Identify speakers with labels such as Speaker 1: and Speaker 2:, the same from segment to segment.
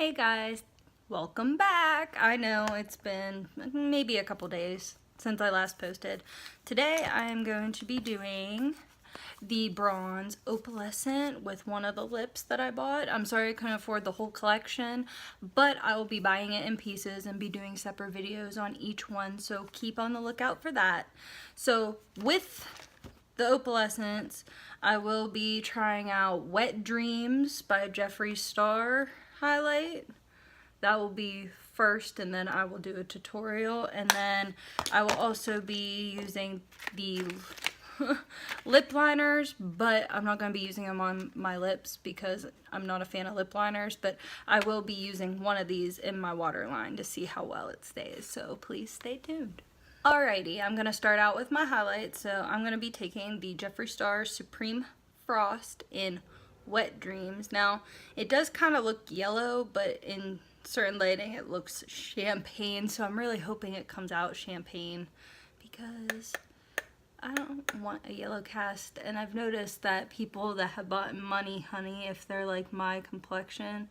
Speaker 1: Hey guys, welcome back. I know it's been maybe a couple days since I last posted. Today I am going to be doing the bronze opalescent with one of the lips that I bought. I'm sorry I couldn't afford the whole collection, but I will be buying it in pieces and be doing separate videos on each one, so keep on the lookout for that. So with the opalescents, I will be trying out Wet Dreams by Jeffree Star highlight. That will be first, and then I will do a tutorial, and then I will also be using the lip liners, but I'm not going to be using them on my lips because I'm not a fan of lip liners, but I will be using one of these in my waterline to see how well it stays, so please stay tuned. Alrighty, I'm going to start out with my highlights. So I'm going to be taking the Jeffree Star Supreme Frost in Wet Dreams. Now, it does kind of look yellow, but in certain lighting it looks champagne, so I'm really hoping it comes out champagne because I don't want a yellow cast. And I've noticed that people that have bought Money Honey, if they're like my complexion,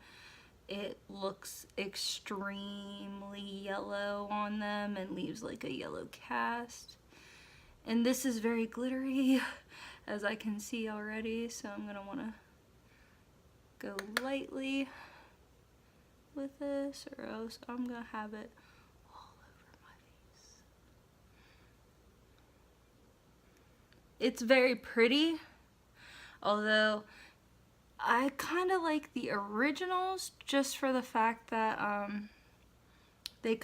Speaker 1: it looks extremely yellow on them and leaves like a yellow cast. And this is very glittery, as I can see already, so I'm gonna wanna go lightly with this, or else I'm gonna have it all over my face. It's very pretty, although I kind of like the originals just for the fact that they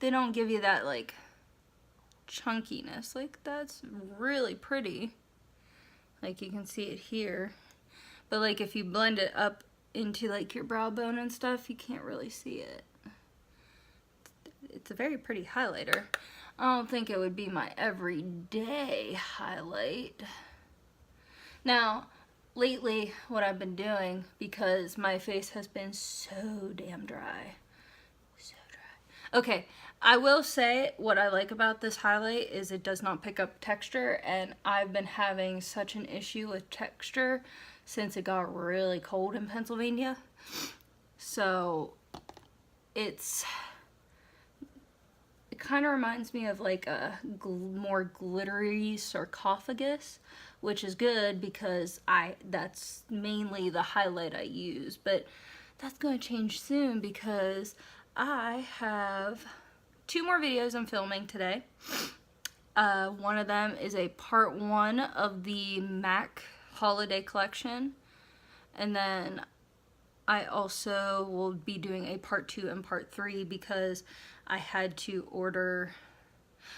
Speaker 1: don't give you that like chunkiness. Like, that's really pretty, like you can see it here, but like if you blend it up into like your brow bone and stuff, you can't really see it. It's a very pretty highlighter. I don't think it would be my everyday highlight. Now, lately, what I've been doing, because my face has been so damn dry, Okay, I will say what I like about this highlight is it does not pick up texture, and I've been having such an issue with texture since it got really cold in Pennsylvania. So, it kind of reminds me of like a more glittery sarcophagus, which is good because that's mainly the highlight I use, but that's going to change soon because I have 2 more videos I'm filming today. One of them is a part 1 of the MAC holiday collection, and then I also will be doing a part 2 and part 3 because I had to ordered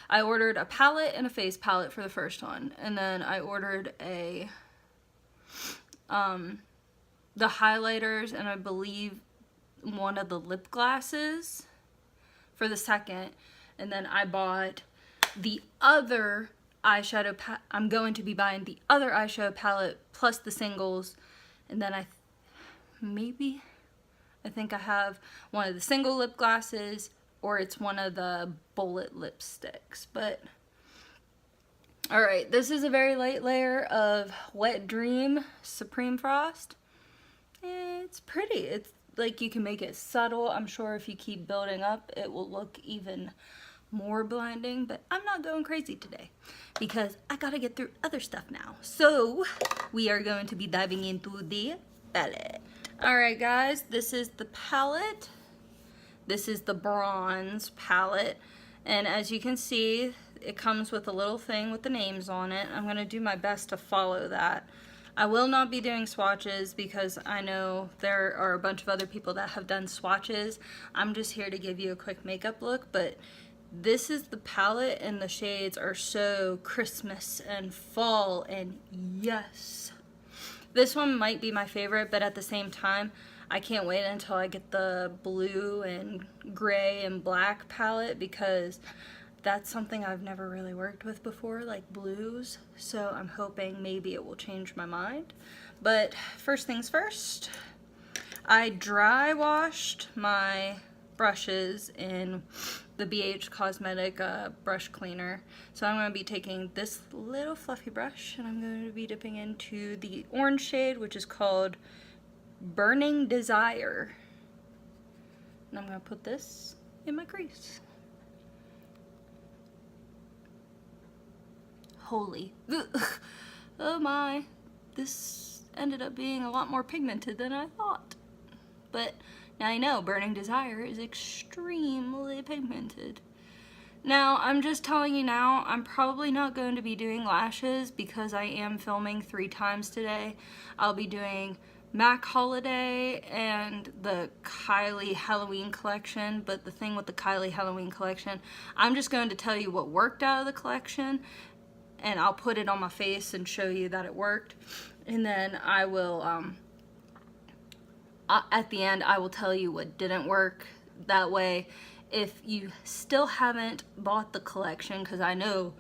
Speaker 1: a palette and a face palette for the first one, and then I ordered the highlighters and I believe one of the lip glasses for the second, and then I bought the other eyeshadow I'm going to be buying the other eyeshadow palette plus the singles, and then I think I have one of the single lip glasses, or it's one of the bullet lipsticks. But alright, this is a very light layer of Wet Dream Supreme Frost. It's pretty. It's like you can make it subtle. I'm sure if you keep building up it will look even more blinding, but I'm not going crazy today because I gotta get through other stuff now. So we are going to be diving into the palette. Alright guys, this is the palette. This is the bronze palette, and as you can see, it comes with a little thing with the names on it. I'm going to do my best to follow that. I will not be doing swatches because I know there are a bunch of other people that have done swatches. I'm just here to give you a quick makeup look, but this is the palette and the shades are so Christmas and fall, and yes. This one might be my favorite, but at the same time, I can't wait until I get the blue and gray and black palette because that's something I've never really worked with before, like blues. So I'm hoping maybe it will change my mind. But first things first, I dry washed my brushes in the BH Cosmetic brush cleaner. So I'm going to be taking this little fluffy brush and I'm going to be dipping into the orange shade, which is called Burning Desire. And I'm going to put this in my crease. Holy. Oh my. This ended up being a lot more pigmented than I thought. But now you know, Burning Desire is extremely pigmented. Now, I'm just telling you now, I'm probably not going to be doing lashes because I am filming 3 times today. I'll be doing MAC Holiday and the Kylie Halloween collection, but the thing with the Kylie Halloween collection, I'm just going to tell you what worked out of the collection, and I'll put it on my face and show you that it worked. And then I will, at the end, I will tell you what didn't work. That way, if you still haven't bought the collection, because I know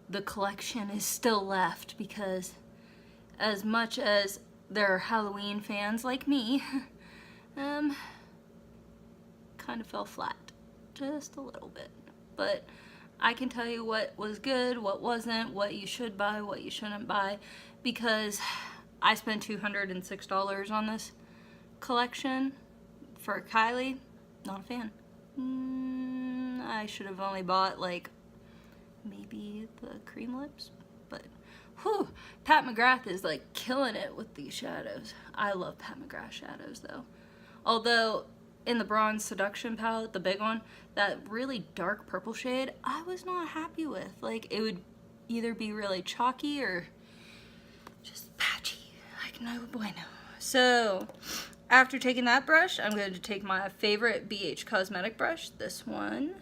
Speaker 1: the collection is still left, because as much as there are Halloween fans like me, kind of fell flat, just a little bit. But I can tell you what was good, what wasn't, what you should buy, what you shouldn't buy, because I spent $206 on this collection for Kylie. Not a fan. I should have only bought like maybe the cream lips, but whew, Pat McGrath is like killing it with these shadows. I love Pat McGrath shadows though. Although in the Bronze Seduction palette, the big one, that really dark purple shade, I was not happy with. Like, it would either be really chalky or just patchy, like no bueno. So after taking that brush, I'm going to take my favorite BH Cosmetic brush. This one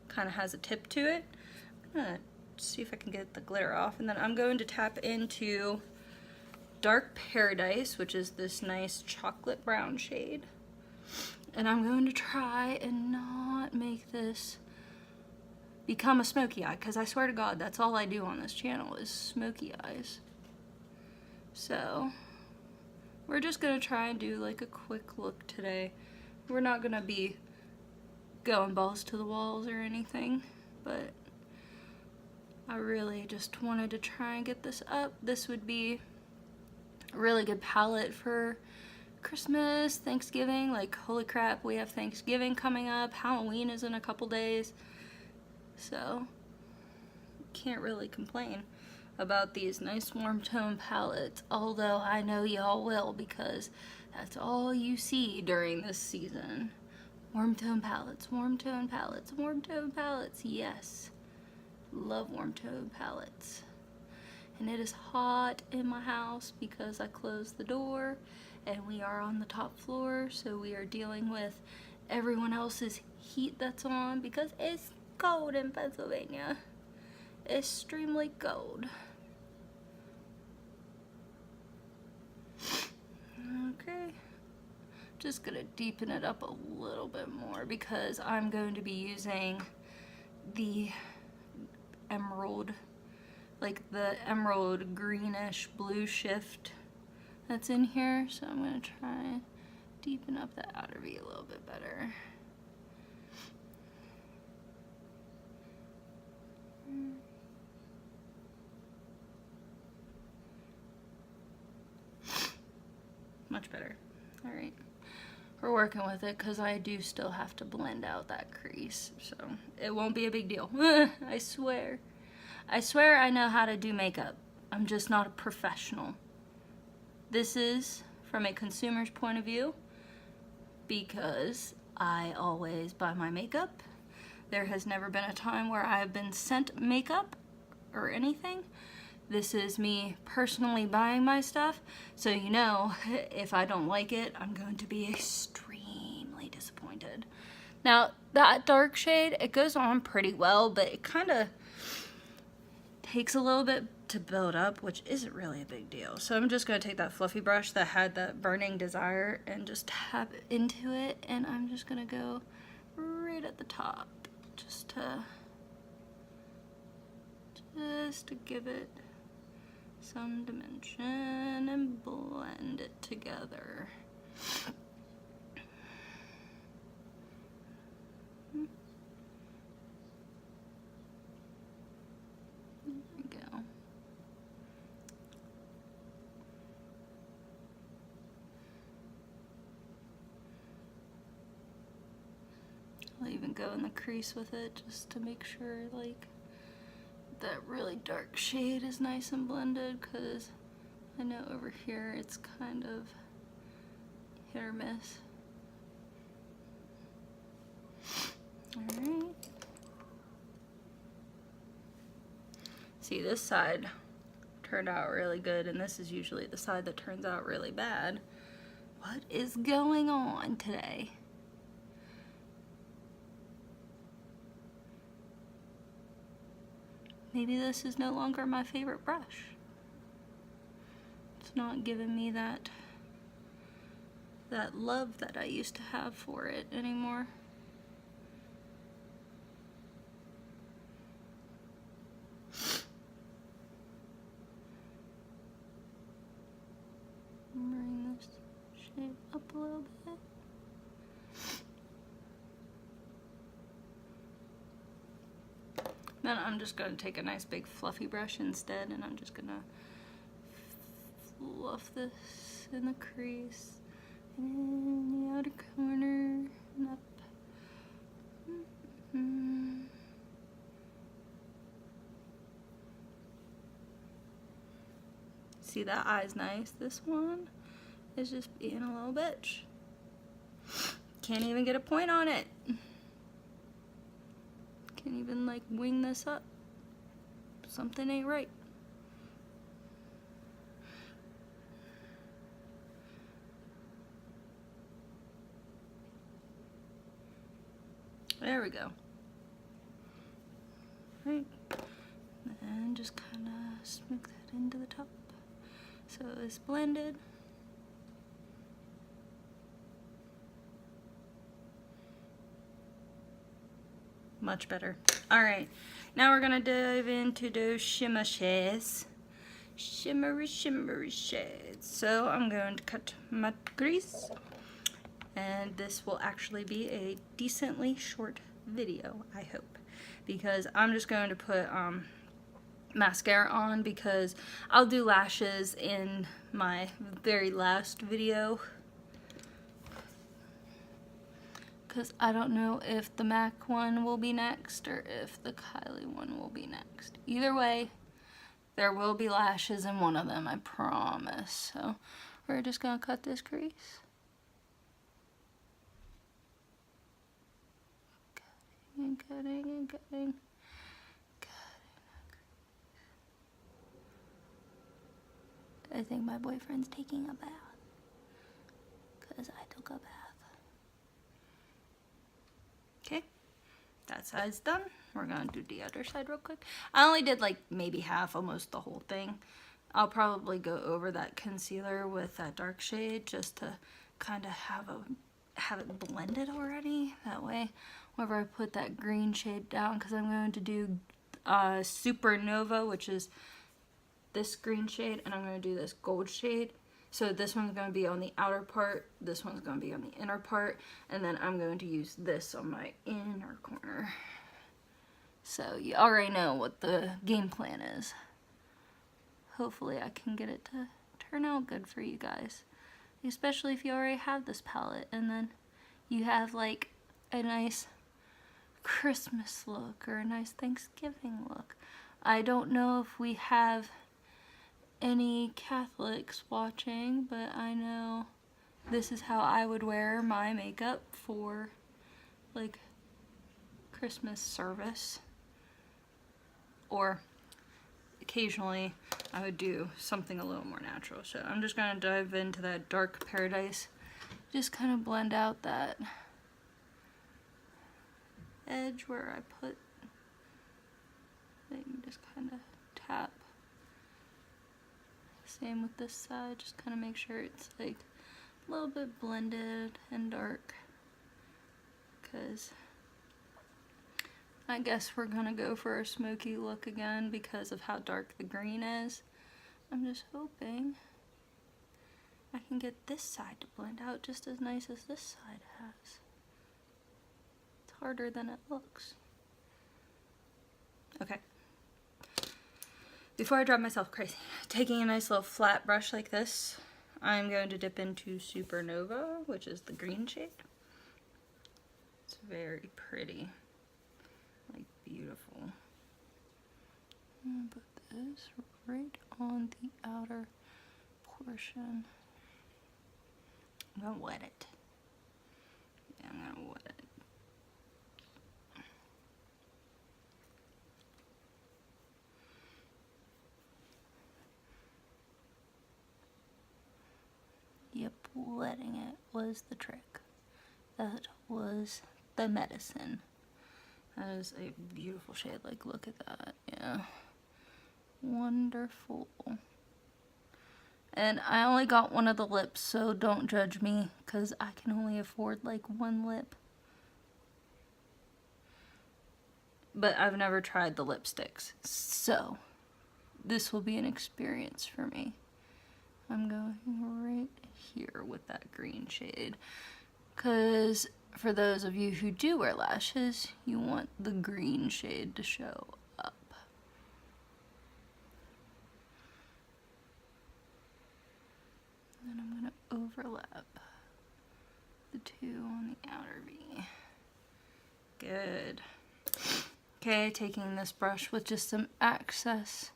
Speaker 1: kind of has a tip to it. I'm going to see if I can get the glitter off. And then I'm going to tap into Dark Paradise, which is this nice chocolate brown shade. And I'm going to try and not make this become a smoky eye, because I swear to God, that's all I do on this channel is smoky eyes. So we're just going to try and do like a quick look today. We're not going to be going balls to the walls or anything, but I really just wanted to try and get this up. This would be a really good palette for Christmas, Thanksgiving. Like, holy crap, we have Thanksgiving coming up. Halloween is in a couple days. So, can't really complain about these nice warm tone palettes, although I know y'all will, because that's all you see during this season. Warm tone palettes, warm tone palettes, warm tone palettes, yes. Love warm tone palettes. And it is hot in my house because I closed the door and we are on the top floor, so we are dealing with everyone else's heat that's on because it's cold in Pennsylvania. Extremely cold. Okay, just gonna deepen it up a little bit more because I'm going to be using the emerald, like the emerald greenish blue shift that's in here. So I'm gonna try and deepen up the outer V a little bit better. Much better. All right, we're working with it because I do still have to blend out that crease, so it won't be a big deal. I swear. I swear I know how to do makeup. I'm just not a professional. This is from a consumer's point of view because I always buy my makeup. There has never been a time where I've been sent makeup or anything. This is me personally buying my stuff, so you know, if I don't like it, I'm going to be extremely disappointed. Now, that dark shade, it goes on pretty well, but it kind of takes a little bit to build up, which isn't really a big deal. So I'm just going to take that fluffy brush that had that Burning Desire and just tap into it, and I'm just going to go right at the top, just to give it some dimension and blend it together. There we go. even go in the crease with it just to make sure like that really dark shade is nice and blended, because I know over here it's kind of hit or miss. Alright. See, this side turned out really good, and this is usually the side that turns out really bad. What is going on today? Maybe this is no longer my favorite brush. It's not giving me that love that I used to have for it anymore. Bring this shape up a little bit. Then I'm just going to take a nice big fluffy brush instead, and I'm just going to fluff this in the crease and in the outer corner and up. See, that eye's nice. This one is just being a little bitch. Can't even get a point on it. Can't even like wing this up. Something ain't right. There we go. Right. And just kind of smooth that into the top. So it's blended. Much better. Alright, now we're gonna dive into those shimmer shades. Shimmery shades. So I'm going to cut my crease, and this will actually be a decently short video, I hope, because I'm just going to put mascara on, because I'll do lashes in my very last video, because I don't know if the MAC one will be next or if the Kylie one will be next. Either way, there will be lashes in one of them, I promise. So we're just gonna cut this crease. Cutting and cutting and cutting. I think my boyfriend's taking a bath, because I took a bath. Okay, that side's done. We're gonna do the other side real quick. I only did like maybe half, almost the whole thing. I'll probably go over that concealer with that dark shade just to kind of have it blended already. That way, whenever I put that green shade down, because I'm going to do Supernova, which is this green shade, and I'm going to do this gold shade. So this one's going to be on the outer part, this one's going to be on the inner part, and then I'm going to use this on my inner corner. So you already know what the game plan is. Hopefully I can get it to turn out good for you guys. Especially if you already have this palette and then you have like a nice Christmas look or a nice Thanksgiving look. I don't know if we have any Catholics watching, but I know this is how I would wear my makeup for like Christmas service, or occasionally I would do something a little more natural. So I'm just gonna dive into that dark paradise, just kind of blend out that edge where I put, then just kind of tap. Same with this side, just kind of make sure it's like a little bit blended and dark, because I guess we're gonna go for a smoky look again because of how dark the green is. I'm just hoping I can get this side to blend out just as nice as this side has. It's harder than it looks. Okay. Before I drive myself crazy, taking a nice little flat brush like this, I'm going to dip into Supernova, which is the green shade. So very pretty. Like, beautiful. I'm gonna put this right on the outer portion. I'm gonna wet it. Yeah, I'm gonna wet it. Yep, wetting it was the trick. That was the medicine. That is a beautiful shade. Like, look at that. Yeah. Wonderful. And I only got one of the lips, so don't judge me, because I can only afford like one lip. But I've never tried the lipsticks, so this will be an experience for me. I'm going right here with that green shade, because for those of you who do wear lashes, you want the green shade to show up. And then I'm going to overlap the two on the outer V. Good. Okay, taking this brush with just some excess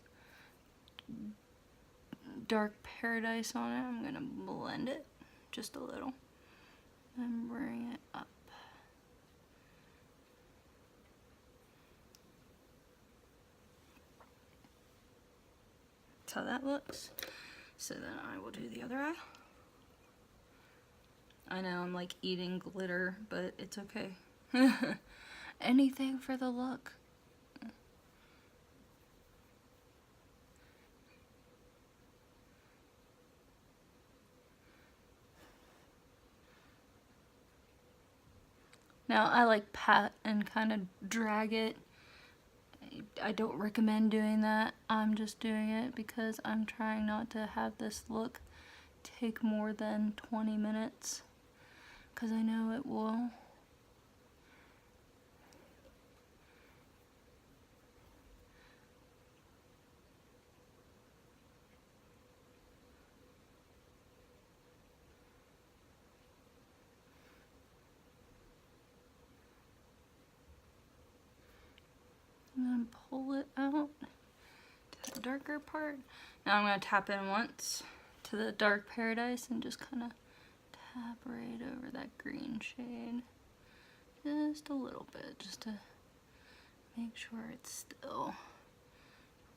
Speaker 1: Dark Paradise on it, I'm going to blend it just a little and bring it up. That's how that looks. So then I will do the other eye. I know I'm like eating glitter, but it's okay. Anything for the look. Now I like pat and kind of drag it. I don't recommend doing that. I'm just doing it because I'm trying not to have this look take more than 20 minutes, because I know it will. And then pull it out to the darker part. Now I'm going to tap in once to the Dark Paradise and just kind of tap right over that green shade. Just a little bit, just to make sure it's still,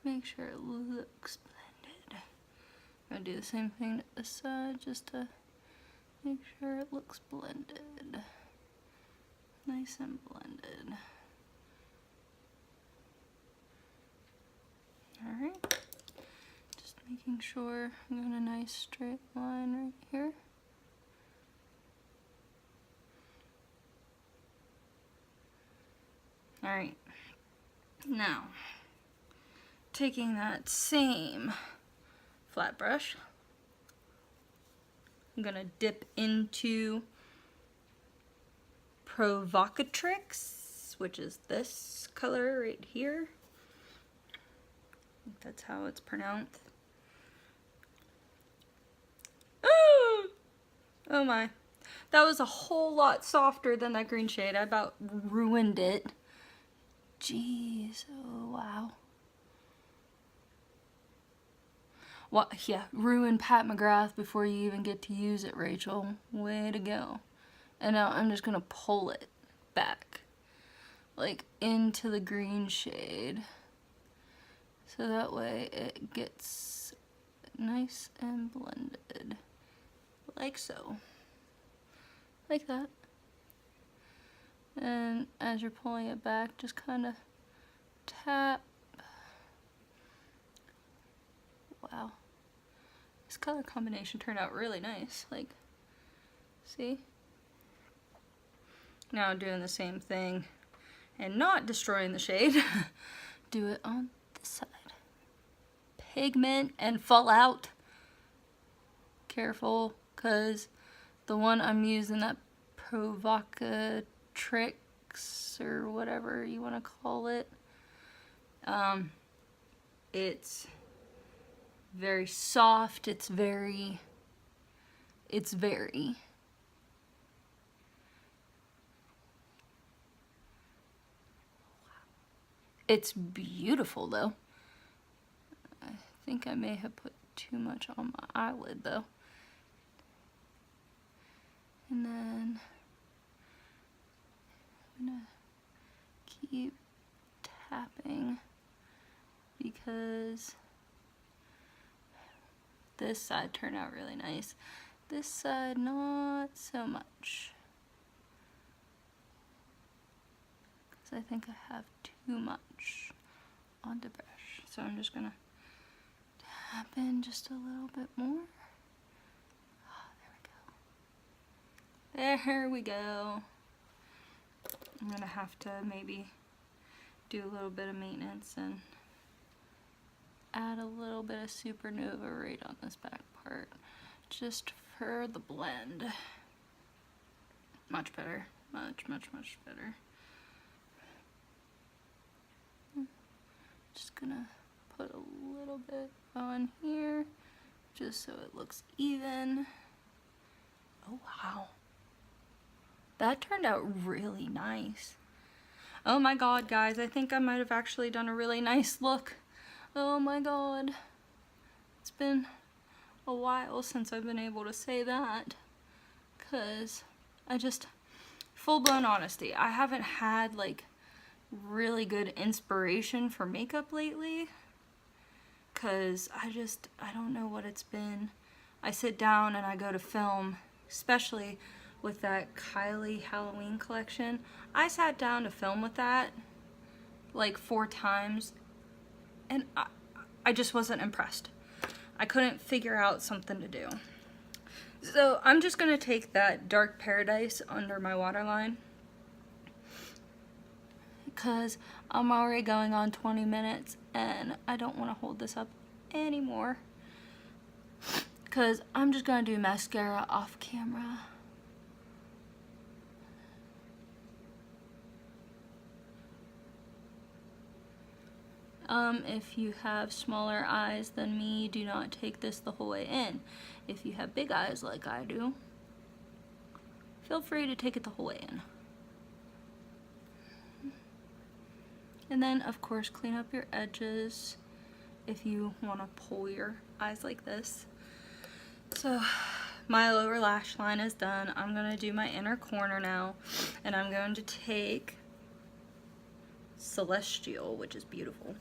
Speaker 1: make sure it looks blended. I'm going to do the same thing to this side, just to make sure it looks blended. Nice and blended. Alright, just making sure I'm going a nice straight line right here. Alright, now taking that same flat brush, I'm going to dip into Provocatrix, which is this color right here. I think that's how it's pronounced. Oh my. That was a whole lot softer than that green shade. I about ruined it. Jeez, oh wow. What? Yeah, ruin Pat McGrath before you even get to use it, Rachel. Way to go. And now I'm just gonna pull it back, like into the green shade. So that way it gets nice and blended. Like so. Like that. And as you're pulling it back, just kind of tap. Wow. This color combination turned out really nice. Like, see? Now I'm doing the same thing and not destroying the shade. Do it on this side. Pigment and fallout. Careful, because the one I'm using, that Provocatrix or whatever you want to call it, it's very soft, it's very It's beautiful though. I think I may have put too much on my eyelid though. And then I'm gonna keep tapping because this side turned out really nice. This side, not so much. Because I think I have too much on the brush. So I'm just gonna tap in just a little bit more. Oh, there we go. I'm gonna have to maybe do a little bit of maintenance and add a little bit of supernova right on this back part, just for the blend. Much better, much better. Just gonna put a little bit on here, just so it looks even. Oh wow, that turned out really nice. Oh my god, guys, I think I might have actually done a really nice look. Oh my god. It's been a while since I've been able to say that. Because I just, full-blown honesty, I haven't had like really good inspiration for makeup lately. Because I don't know what it's been. I sit down and I go to film, especially with that Kylie Halloween collection. I sat down to film with that like 4 times and I just wasn't impressed. I couldn't figure out something to do. So I'm just gonna take that Dark Paradise under my waterline because I'm already going on 20 minutes and I don't want to hold this up anymore because I'm just gonna do mascara off camera. If you have smaller eyes than me, do not take this the whole way in. If you have big eyes like I do, feel free to take it the whole way in. And then, of course, clean up your edges if you want to pull your eyes like this. So, my lower lash line is done. I'm going to do my inner corner now, and I'm going to take Celestial, which is beautiful.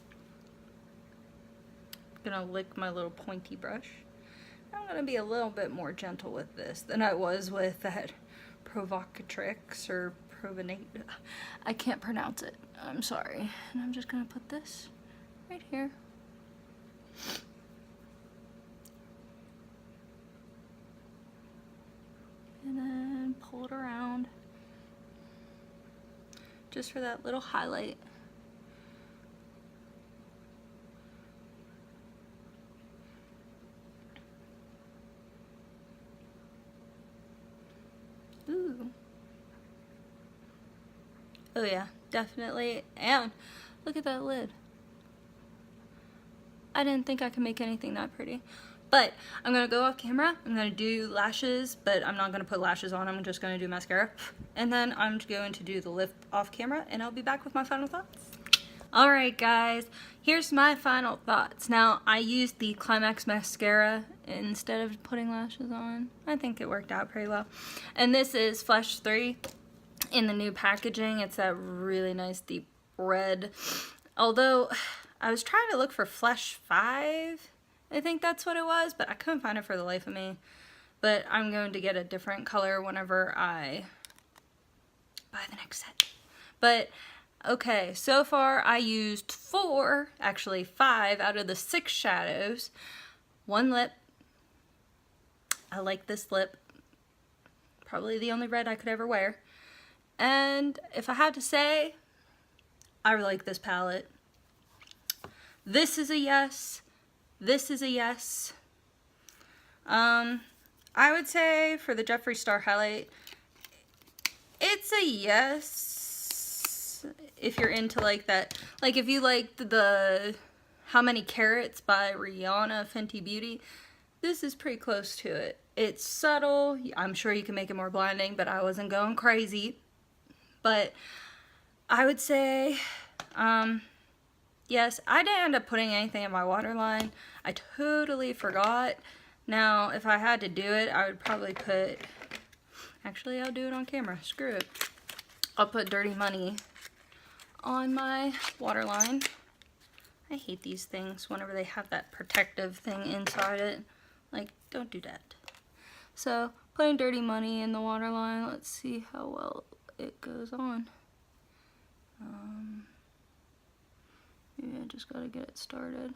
Speaker 1: Gonna lick my little pointy brush. I'm gonna be a little bit more gentle with this than I was with that Provocatrix or Provenate. I can't pronounce it. I'm sorry. And I'm just gonna put this right here. And then pull it around. Just for that little highlight. Ooh. Oh yeah, definitely. And look at that lid. I didn't think I could make anything that pretty. But I'm gonna go off camera. I'm gonna do lashes, but I'm not gonna put lashes on. I'm just gonna do mascara. And then I'm going to do the lip off camera, and I'll be back with my final thoughts. Alright guys, here's my final thoughts. Now, I used the Climax mascara instead of putting lashes on. I think it worked out pretty well. And this is Flesh 3 in the new packaging. It's that really nice deep red. Although, I was trying to look for Flesh 5. I think that's what it was, but I couldn't find it for the life of me. But I'm going to get a different color whenever I buy the next set. But okay, so far I used 4, actually 5 out of the 6 shadows. 1 lip. I like this lip. Probably the only red I could ever wear. And if I had to say, I like this palette. This is a yes. This is a yes. I would say for the Jeffree Star highlight, it's a yes. If you're into like that, like if you liked the How Many Carats by Rihanna Fenty Beauty, this is pretty close to it. It's subtle. I'm sure you can make it more blinding, but I wasn't going crazy. But I would say Yes, I didn't end up putting anything in my waterline. I totally forgot. Now, if I had to do it, I would probably put... Actually, I'll do it on camera. Screw it. I'll put Dirty Money on my waterline. I hate these things whenever they have that protective thing inside it. Like, don't do that. So, putting Dirty Money in the waterline. Let's see how well it goes on. Maybe I just gotta get it started.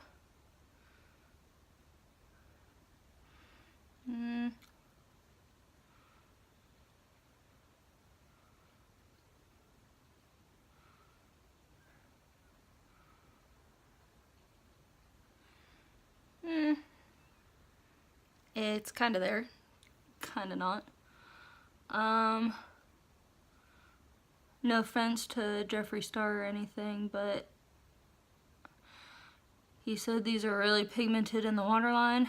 Speaker 1: It's kind of there, kind of not. No offense to Jeffree Star or anything, but he said these are really pigmented in the waterline.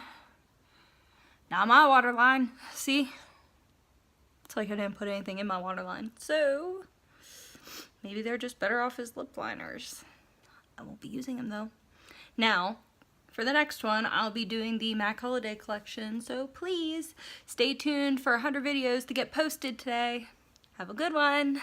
Speaker 1: Not my waterline. See? It's like I didn't put anything in my waterline. So, maybe they're just better off as lip liners. I won't be using them though. Now, for the next one, I'll be doing the MAC Holiday Collection. So please stay tuned for 100 videos to get posted today. Have a good one.